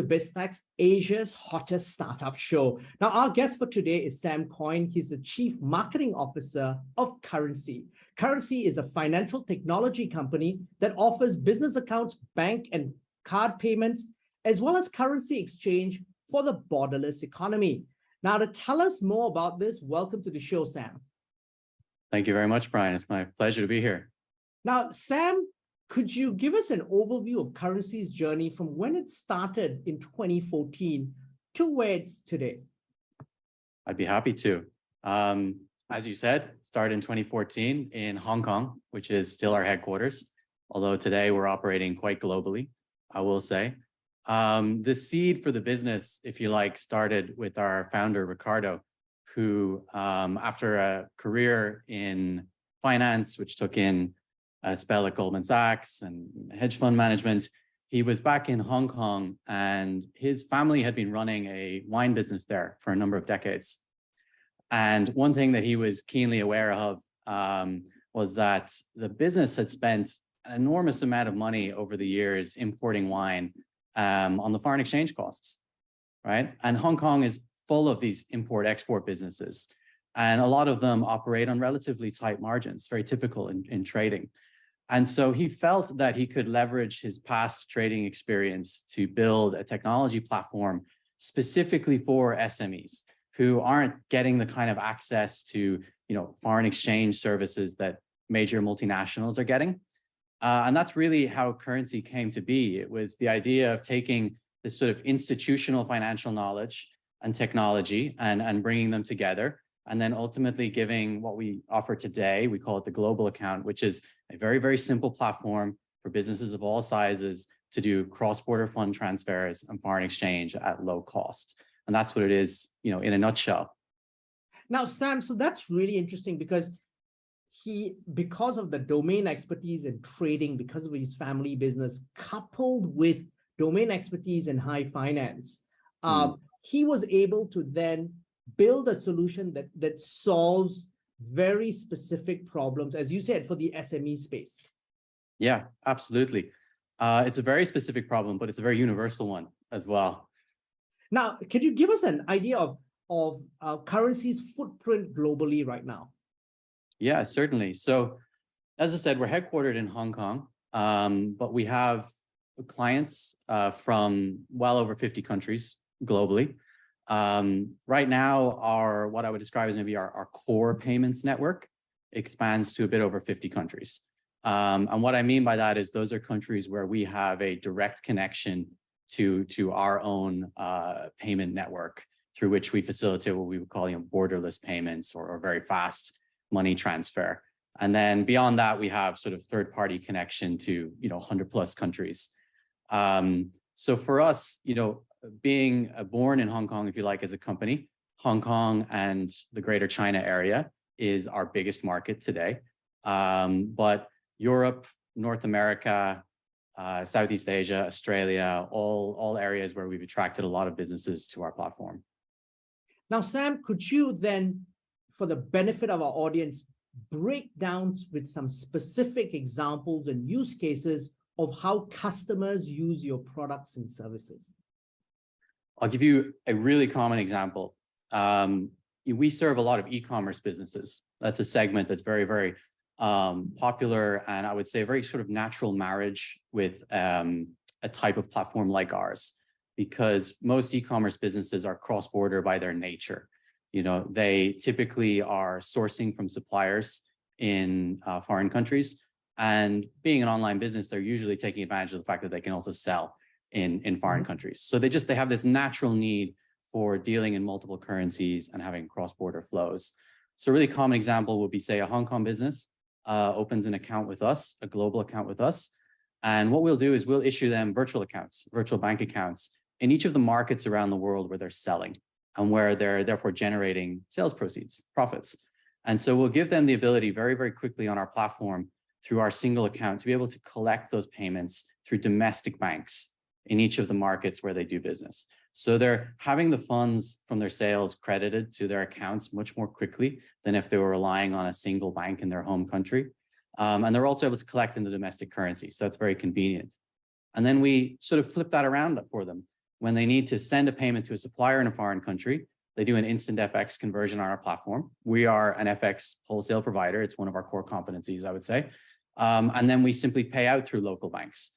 BizTech's Asia's hottest startup show. Now, our guest for today is Sam Coyne. He's the Chief Marketing Officer of Currenxie. Currenxie is a financial technology company that offers business accounts, bank and card payments, as well as currency exchange for the borderless economy. Now, to tell us more about this, welcome to the show, Sam. Thank you very much, Brian. It's my pleasure to be here. Now, Sam, could you give us an overview of Currenxie's journey from when it started in 2014 to where it's today? I'd be happy to. As you said, started in 2014 in Hong Kong, which is still our headquarters, although today we're operating quite globally, I will say. The seed for the business, if you like, started with our founder, Ricardo, who, after a career in finance, which took in a spell at Goldman Sachs and hedge fund management, he was back in Hong Kong, and his family had been running a wine business there for a number of decades. And one thing that he was keenly aware of was that the business had spent an enormous amount of money over the years importing wine on the foreign exchange costs, right? And Hong Kong is full of these import-export businesses, and a lot of them operate on relatively tight margins, very typical in trading. And so he felt that he could leverage his past trading experience to build a technology platform specifically for SMEs who aren't getting the kind of access to, foreign exchange services that major multinationals are getting. And that's really how Currenxie came to be. It was the idea of taking this sort of institutional financial knowledge and technology and bringing them together, and then ultimately giving what we offer today, we call it the global account, which is a very, very simple platform for businesses of all sizes to do cross-border fund transfers and foreign exchange at low cost. And that's what it is, in a nutshell. Now, Sam, so that's really interesting because because of the domain expertise in trading, because of his family business, coupled with domain expertise in high finance, he was able to then build a solution that solves very specific problems, as you said, for the SME space. Yeah, absolutely. It's a very specific problem, but it's a very universal one as well. Now, could you give us an idea of Currenxie's footprint globally right now? Yeah, certainly. So, as I said, we're headquartered in Hong Kong, but we have clients from well over 50 countries globally. Right now, what I would describe as maybe our core payments network expands to a bit over 50 countries. And what I mean by that is those are countries where we have a direct connection to our own payment network, through which we facilitate what we would call borderless payments or very fast money transfer. And then beyond that, we have sort of third-party connection to 100+ countries. So for us, being born in Hong Kong, if you like, as a company, Hong Kong and the Greater China area is our biggest market today. But Europe, North America, Southeast Asia, Australia, all areas where we've attracted a lot of businesses to our platform. Now, Sam, could you then, for the benefit of our audience, break down with some specific examples and use cases of how customers use your products and services? I'll give you a really common example. We serve a lot of e-commerce businesses. That's a segment that's very, very popular, and I would say a very sort of natural marriage with a type of platform like ours, because most e-commerce businesses are cross-border by their nature. They typically are sourcing from suppliers in foreign countries, and being an online business, they're usually taking advantage of the fact that they can also sell in foreign countries. So they have this natural need for dealing in multiple currencies and having cross-border flows. So a really common example would be, say, a Hong Kong business opens an account with us, a global account with us. And what we'll do is we'll issue them virtual accounts, virtual bank accounts in each of the markets around the world where they're selling and where they're therefore generating sales proceeds, profits. And so we'll give them the ability very, very quickly on our platform through our single account to be able to collect those payments through domestic banks in each of the markets where they do business. So they're having the funds from their sales credited to their accounts much more quickly than if they were relying on a single bank in their home country. And they're also able to collect in the domestic currency. So that's very convenient. And then we sort of flip that around for them. when they need to send a payment to a supplier in a foreign country, they do an instant FX conversion on our platform. We are an FX wholesale provider. It's one of our core competencies, I would say. And then we simply pay out through local banks.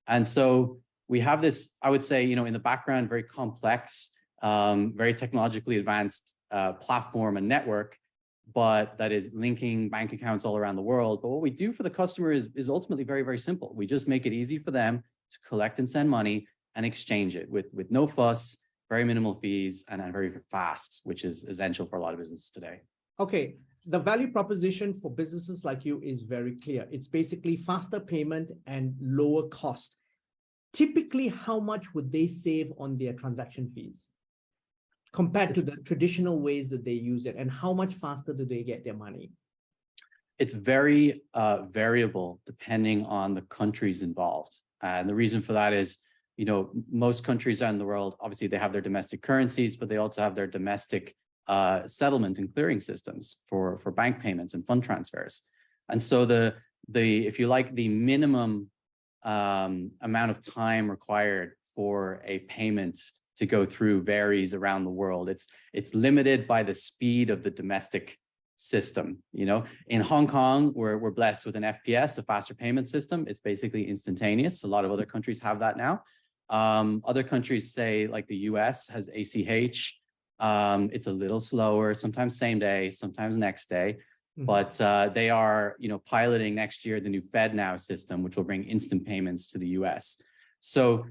And so we have this, I would say, in the background, very complex, very technologically advanced platform and network, but that is linking bank accounts all around the world. But what we do for the customer is ultimately very, very simple. We just make it easy for them to collect and send money and exchange it with no fuss, very minimal fees, and very fast, which is essential for a lot of businesses today. Okay, the value proposition for businesses like you is very clear. It's basically faster payment and lower cost. Typically, how much would they save on their transaction fees compared to the traditional ways that they use it? And how much faster do they get their money? It's very variable depending on the countries involved. And the reason for that is, most countries around the world, obviously they have their domestic currencies, but they also have their domestic settlement and clearing systems for bank payments and fund transfers. And so if you like, the minimum amount of time required for a payment to go through varies around the world. It's limited by the speed of the domestic system. In Hong Kong, we're blessed with an FPS, a faster payment system. It's basically instantaneous. A lot of other countries have that now. Other countries, say like the US, has ACH. It's a little slower, sometimes same day, sometimes next day. But they are, piloting next year the new FedNow system, which will bring instant payments to the US. So,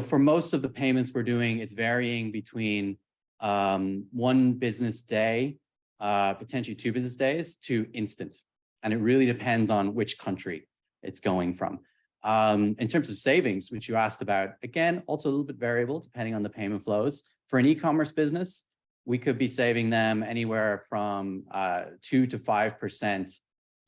for most of the payments we're doing, it's varying between 1 business day, potentially 2 business days, to instant. And it really depends on which country it's going from. In terms of savings, which you asked about, again, also a little bit variable depending on the payment flows. For an e-commerce business, we could be saving them anywhere from 2 to 5%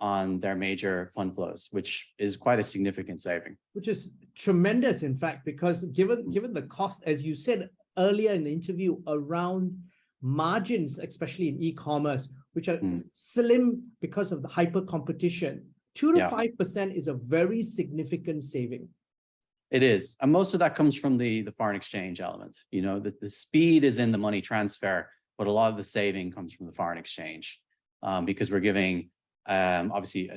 on their major fund flows, which is quite a significant saving. Which is tremendous, in fact, because given the cost, as you said earlier in the interview, around margins, especially in e-commerce, which are slim because of the hyper competition, 2 to 5% is a very significant saving. It is. And most of that comes from the foreign exchange element. The speed is in the money transfer, but a lot of the saving comes from the foreign exchange because we're giving obviously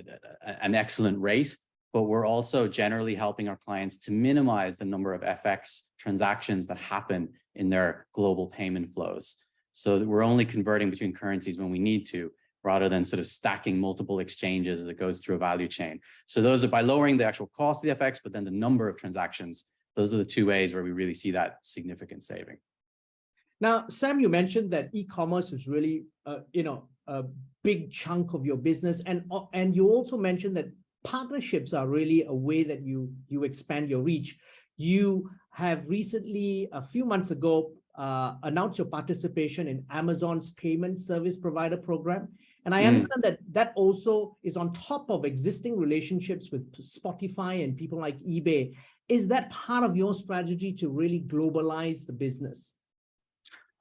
an excellent rate, but we're also generally helping our clients to minimize the number of FX transactions that happen in their global payment flows. So that we're only converting between currencies when we need to, rather than sort of stacking multiple exchanges as it goes through a value chain. So those are by lowering the actual cost of the FX, but then the number of transactions, those are the 2 ways where we really see that significant saving. Now, Sam, you mentioned that e-commerce is really, a big chunk of your business. And you also mentioned that partnerships are really a way that you expand your reach. You have recently, a few months ago, announced your participation in Amazon's payment service provider program. And I understand that also is on top of existing relationships with Spotify and people like eBay. Is that part of your strategy to really globalize the business?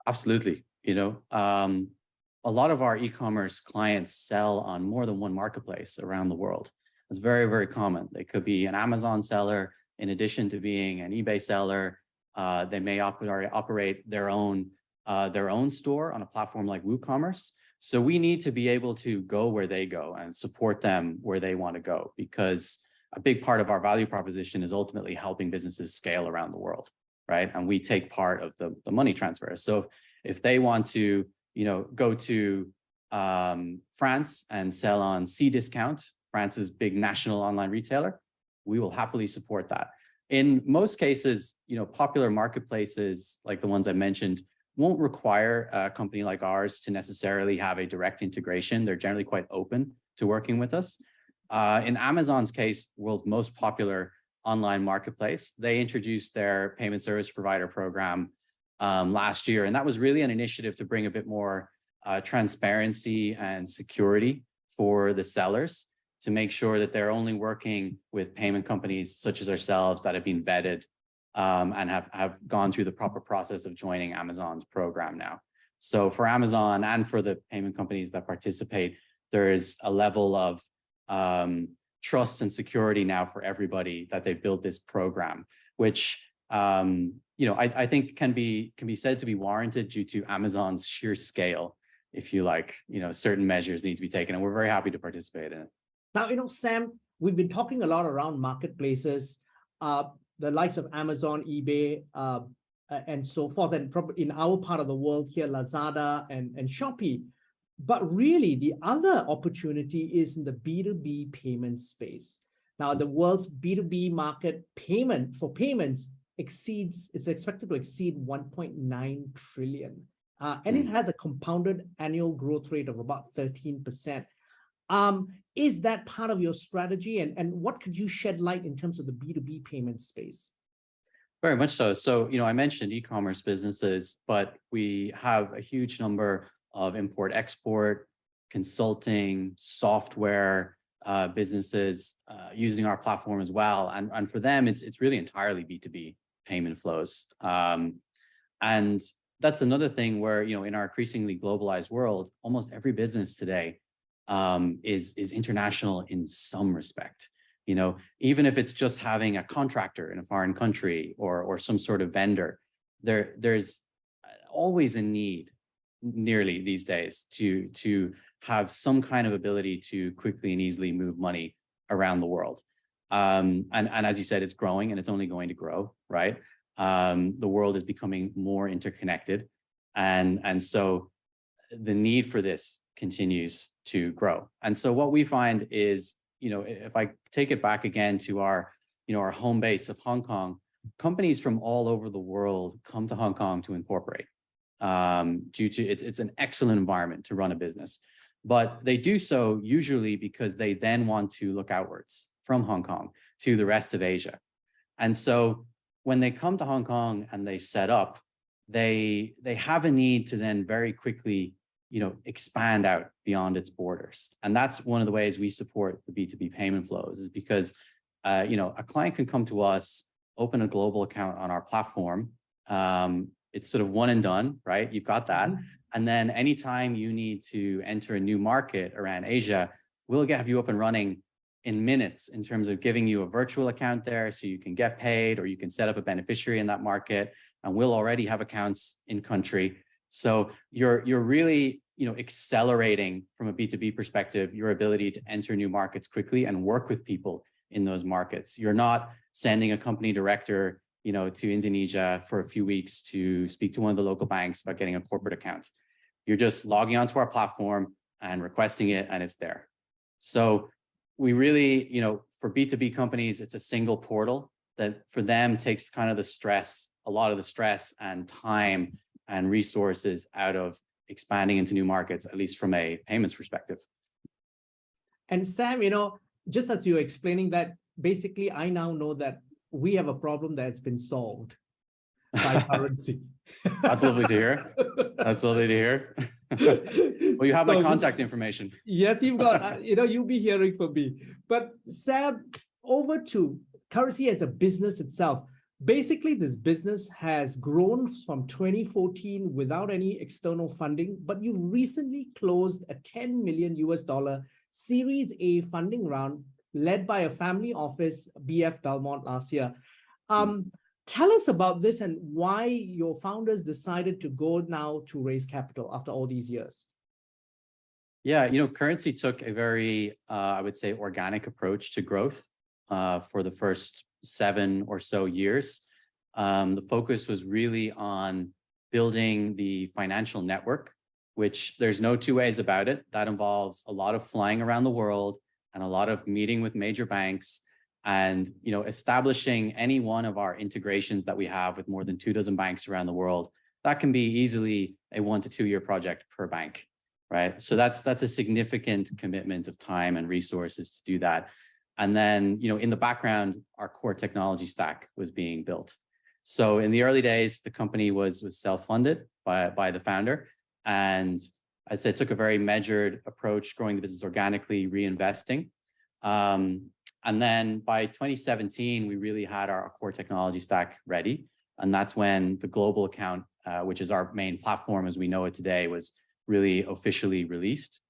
Absolutely. A lot of our e-commerce clients sell on more than one marketplace around the world. It's very, very common. They could be an Amazon seller in addition to being an eBay seller. They may operate their own store on a platform like WooCommerce. So we need to be able to go where they go and support them where they want to go, because a big part of our value proposition is ultimately helping businesses scale around the world, right? And we take part of the money transfer. So if they want to, go to France and sell on Cdiscount, France's big national online retailer, we will happily support that. In most cases, popular marketplaces like the ones I mentioned won't require a company like ours to necessarily have a direct integration. They're generally quite open to working with us. In Amazon's case, world's most popular online marketplace, they introduced their payment service provider program last year. And that was really an initiative to bring a bit more transparency and security for the sellers, to make sure that they're only working with payment companies such as ourselves that have been vetted and have gone through the proper process of joining Amazon's program now. So for Amazon and for the payment companies that participate, there is a level of trust and security now for everybody that they've built this program, which I think can be said to be warranted due to Amazon's sheer scale. If you like, certain measures need to be taken, and we're very happy to participate in it. Now, Sam, we've been talking a lot around marketplaces, the likes of Amazon, eBay, and so forth, and probably in our part of the world here, Lazada and Shopee. But really, the other opportunity is in the B2B payment space. Now, the world's B2B market payments it's expected to exceed 1.9 trillion. And it has a compounded annual growth rate of about 13%. Is that part of your strategy? And what could you shed light in terms of the B2B payment space? Very much so. So, I mentioned e-commerce businesses, but we have a huge number of import-export, consulting, software businesses using our platform as well. And for them, it's really entirely B2B payment flows. And that's another thing where, in our increasingly globalized world, almost every business today is international in some respect. Even if it's just having a contractor in a foreign country or some sort of vendor, there's always a need, nearly these days, to have some kind of ability to quickly and easily move money around the world. And as you said, it's growing and it's only going to grow, right? The world is becoming more interconnected, and so the need for this continues to grow. And so what we find is, if I take it back again to our home base of Hong Kong, companies from all over the world come to Hong Kong to incorporate. Due to it's an excellent environment to run a business, but they do so usually because they then want to look outwards from Hong Kong to the rest of Asia. And so when they come to Hong Kong and they set up, they have a need to then very quickly expand out beyond its borders. And that's one of the ways we support the B2B payment flows, is because a client can come to us, open a global account on our platform. It's sort of one and done, right? You've got that. Mm-hmm. And then anytime you need to enter a new market around Asia, we'll have you up and running in minutes in terms of giving you a virtual account there so you can get paid, or you can set up a beneficiary in that market, and we'll already have accounts in country. So you're really accelerating from a B2B perspective your ability to enter new markets quickly and work with people in those markets. You're not sending a company director to Indonesia for a few weeks to speak to one of the local banks about getting a corporate account. You're just logging onto our platform and requesting it, and it's there. So we really, for B2B companies, it's a single portal that for them takes kind of a lot of the stress and time and resources out of expanding into new markets, at least from a payments perspective. And Sam, just as you were explaining that, basically, I now know that we have a problem that's been solved by Currenxie. That's lovely to hear. That's lovely to hear. Well, you have my contact information. Yes, you've got, you'll be hearing from me. But Sam, over to Currenxie as a business itself. Basically, this business has grown from 2014 without any external funding, but you recently closed a $10 million Series A funding round led by a family office, BF Belmont, last year. Tell us about this and why your founders decided to go now to raise capital after all these years. Yeah, Currenxie took a very, I would say, organic approach to growth for the first 7 or so years. The focus was really on building the financial network, which there's no two ways about it. That involves a lot of flying around the world and a lot of meeting with major banks and, establishing any one of our integrations that we have with more than 24 banks around the world. That can be easily a 1 to 2 year project per bank, right? So that's a significant commitment of time and resources to do that. And then, in the background, our core technology stack was being built. So in the early days, the company was self-funded by the founder. And I said, took a very measured approach, growing the business organically, reinvesting. And then by 2017, we really had our core technology stack ready. And that's when the global account, which is our main platform as we know it today, was really officially released.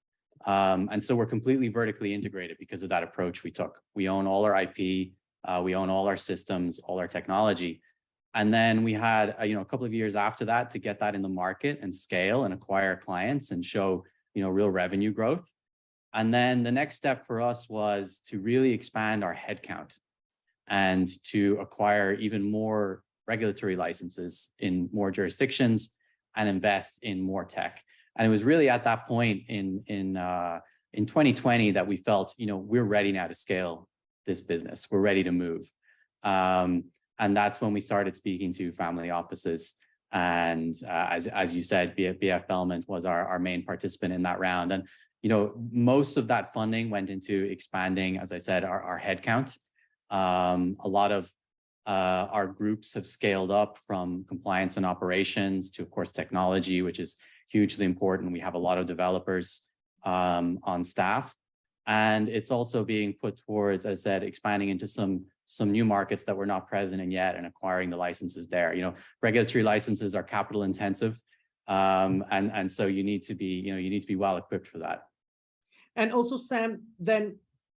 And so we're completely vertically integrated because of that approach we took. We own all our IP, we own all our systems, all our technology. And then we had, a couple of years after that to get that in the market and scale and acquire clients and show, real revenue growth. And then the next step for us was to really expand our headcount and to acquire even more regulatory licenses in more jurisdictions and invest in more tech. And it was really at that point in 2020 that we felt, we're ready now to scale this business. We're ready to move. And that's when we started speaking to family offices. And as you said, BF Bellment was our main participant in that round. And, most of that funding went into expanding, as I said, our headcount. A lot of our groups have scaled up from compliance and operations to, of course, technology, which is hugely important. We have a lot of developers on staff. And it's also being put towards, as I said, expanding into some new markets that we're not present in yet and acquiring the licenses there. Regulatory licenses are capital intensive. And so you need to be well equipped for that. And also, Sam, then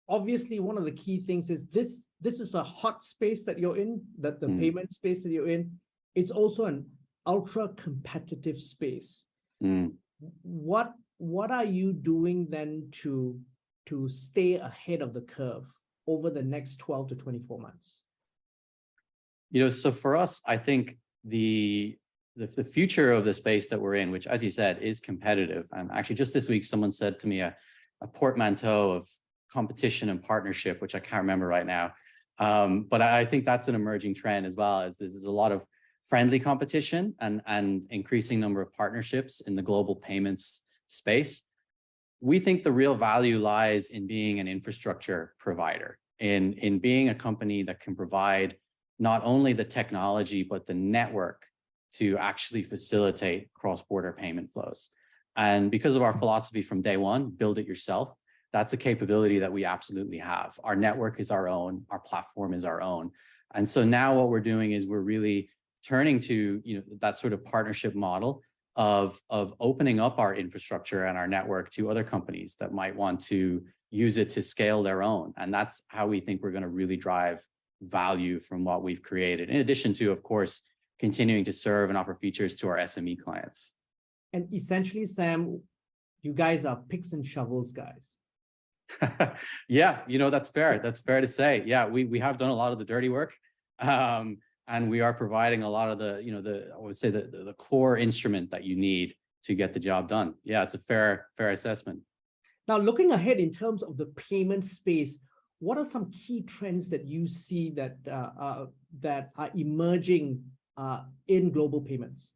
obviously one of the key things is this is a hot space that you're in, that the payment space that you're in. It's also an ultra competitive space. What are you doing then to stay ahead of the curve over the next 12 to 24 months? So for us, I think the future of the space that we're in, which, as you said, is competitive. And actually just this week, someone said to me a portmanteau of competition and partnership, which I can't remember right now. But I think that's an emerging trend as well, as there's a lot of friendly competition and increasing number of partnerships in the global payments space. We think the real value lies in being an infrastructure provider, in being a company that can provide not only the technology, but the network to actually facilitate cross-border payment flows. And because of our philosophy from day one, build it yourself, that's a capability that we absolutely have. Our network is our own, our platform is our own. And so now what we're doing is we're really turning to that sort of partnership model of opening up our infrastructure and our network to other companies that might want to use it to scale their own. And that's how we think we're going to really drive value from what we've created, in addition to, of course, continuing to serve and offer features to our SME clients. And essentially, Sam, you guys are picks and shovels guys. Yeah, that's fair. That's fair to say. Yeah, we have done a lot of the dirty work. And we are providing a lot of I would say the core instrument that you need to get the job done. Yeah, it's a fair assessment. Now, looking ahead in terms of the payment space, what are some key trends that you see that are emerging in global payments?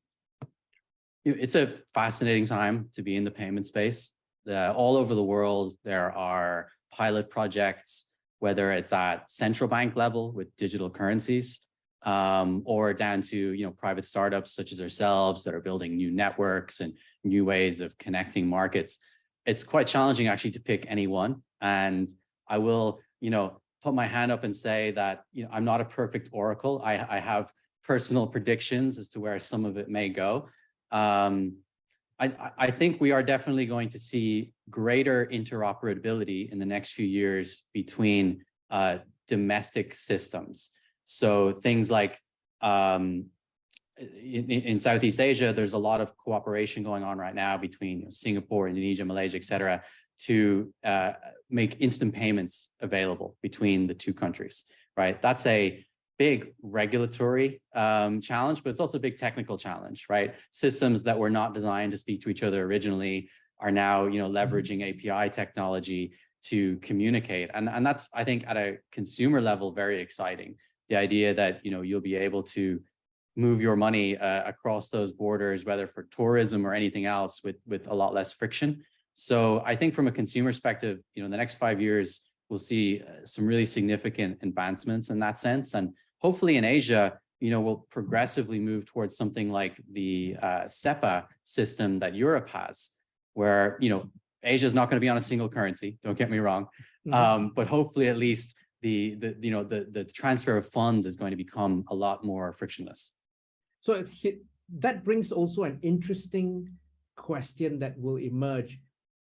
It's a fascinating time to be in the payment space. All over the world, there are pilot projects, whether it's at central bank level with digital currencies, or down to private startups such as ourselves that are building new networks and new ways of connecting markets. It's quite challenging actually to pick any one. And I will, put my hand up and say that I'm not a perfect oracle. I have personal predictions as to where some of it may go. I think we are definitely going to see greater interoperability in the next few years between domestic systems. So things like in Southeast Asia, there's a lot of cooperation going on right now between Singapore, Indonesia, Malaysia, et cetera, to make instant payments available between the two countries, right? That's a big regulatory challenge, but it's also a big technical challenge, right? Systems that were not designed to speak to each other originally are now, leveraging API technology to communicate. And that's, I think, at a consumer level, very exciting. The idea that, you'll be able to move your money across those borders, whether for tourism or anything else, with a lot less friction. So I think from a consumer perspective, the next 5 years, we'll see some really significant advancements in that sense. And hopefully in Asia, we'll progressively move towards something like the SEPA system that Europe has, where, Asia is not going to be on a single currency, don't get me wrong. But hopefully at least the transfer of funds is going to become a lot more frictionless. So that brings also an interesting question that will emerge.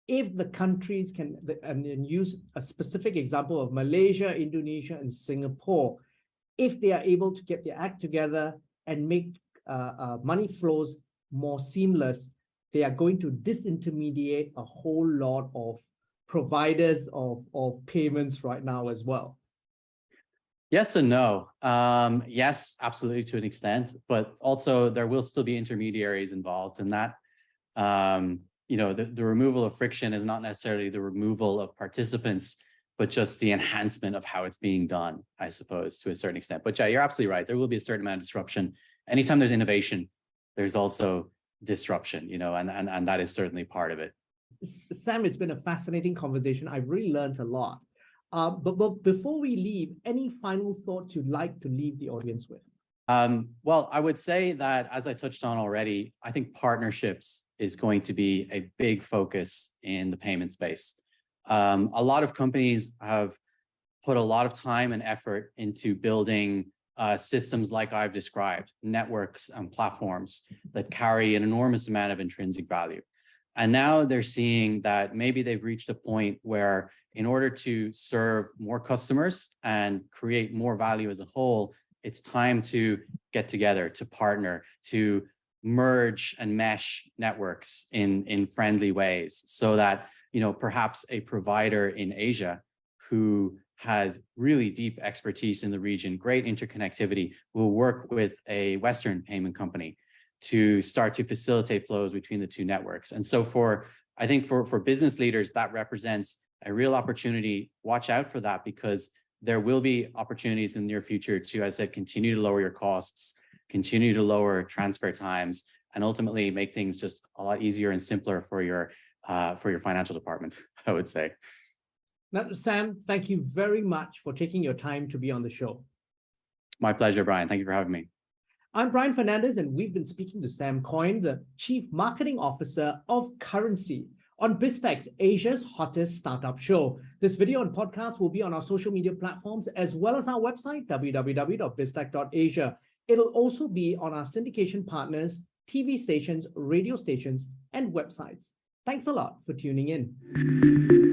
If the countries can, and use a specific example of Malaysia, Indonesia, and Singapore, if they are able to get their act together and make money flows more seamless, they are going to disintermediate a whole lot of providers of payments right now as well. Yes and no. Yes, absolutely to an extent, but also there will still be intermediaries involved in that. The removal of friction is not necessarily the removal of participants, but just the enhancement of how it's being done, I suppose, to a certain extent. But yeah, you're absolutely right. There will be a certain amount of disruption. Anytime there's innovation, there's also disruption, and that is certainly part of it. Sam, it's been a fascinating conversation. I've really learned a lot. But before we leave, any final thoughts you'd like to leave the audience with? Well, I would say that, as I touched on already, I think partnerships is going to be a big focus in the payment space. A lot of companies have put a lot of time and effort into building systems like I've described, networks and platforms that carry an enormous amount of intrinsic value. And now they're seeing that maybe they've reached a point where, in order to serve more customers and create more value as a whole, it's time to get together, to partner, to merge and mesh networks in friendly ways, so that perhaps a provider in Asia who has really deep expertise in the region, great interconnectivity, will work with a Western payment company to start to facilitate flows between the two networks. And so I think for business leaders, that represents a real opportunity. Watch out for that, because there will be opportunities in the near future to, as I said, continue to lower your costs, continue to lower transfer times, and ultimately make things just a lot easier and simpler for your financial department, I would say. Now, Sam, thank you very much for taking your time to be on the show. My pleasure, Brian. Thank you for having me. I'm Brian Fernandez, and we've been speaking to Sam Coyne, the Chief Marketing Officer of Currenxie, on BizTech's Asia's hottest startup show. This video and podcast will be on our social media platforms, as well as our website, www.biztech.asia. It'll also be on our syndication partners, TV stations, radio stations, and websites. Thanks a lot for tuning in.